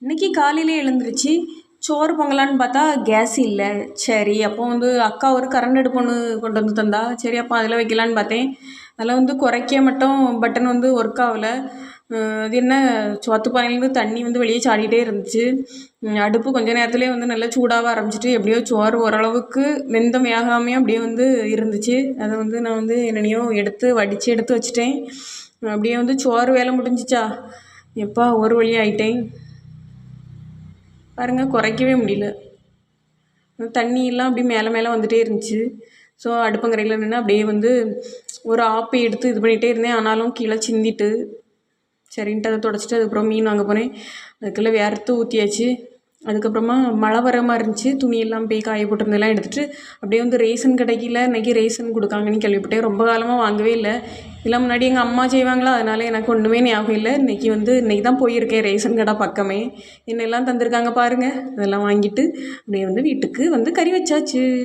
இன்னைக்கு காலையிலே எழுந்திருச்சு சோறு பொங்கலான்னு பார்த்தா கேஸ் இல்லை. சரி அப்போ அக்கா ஒரு கரண்ட் அடுப்பு ஒன்று கொண்டு வந்து தந்தா. சரி அப்போ அதில் வைக்கலான்னு பார்த்தேன். அதில் குறைக்க மட்டும் பட்டன் ஒர்க் ஆகலை. அது என்ன, சோத்து பானையிலேருந்து தண்ணி வெளியே சாடிகிட்டே இருந்துச்சு. அடுப்பு கொஞ்ச நேரத்துலேயே நல்லா சூடாக ஆரம்பிச்சிட்டு, எப்படியோ சோறு ஓரளவுக்கு வெந்தம் வேகாமையும் அப்படியே இருந்துச்சு. அதை நான் என்னென்னையோ எடுத்து வடித்து எடுத்து வச்சிட்டேன். அப்படியே சோறு வேலை முடிஞ்சிச்சா, எப்பா ஒரு வழி ஆயிட்டேன் பாருங்கள். குறைக்கவே முடியல. தண்ணியெல்லாம் அப்படியே மேலே மேலே வந்துகிட்டே இருந்துச்சு. ஸோ அடுப்பங்கரையில் நின்று அப்படியே ஒரு ஆப்பை எடுத்து இது பண்ணிகிட்டே இருந்தேன். ஆனாலும் கீழே சிந்திட்டு, சரின்ட்டு அதை தொடச்சிட்டு அதுக்கப்புறம் மீன் வாங்க போனேன். அதுக்குள்ளே வேர்த்து ஊற்றியாச்சு. அதுக்கப்புறமா மழை வர மாதிரி இருந்துச்சு. துணியெல்லாம் போய் காய போட்டிருந்தெல்லாம் எடுத்துகிட்டு அப்படியே ரேஷன் கிடைக்கல. இன்றைக்கி ரேஷன் கொடுக்காங்கன்னு கேள்விப்பட்டேன். ரொம்ப காலமாக வாங்கவே இல்லை. இதெல்லாம் முன்னாடி எங்கள் அம்மா செய்வாங்களா, அதனால் எனக்கு ஒன்றுமே ஞாபகம் இல்லை. இன்றைக்கி தான் போயிருக்கேன் ரேஷன் கடை பக்கமே. என்னெல்லாம் தந்திருக்காங்க பாருங்கள். அதெல்லாம் வாங்கிட்டு அப்படியே வீட்டுக்கு கறி வச்சாச்சு.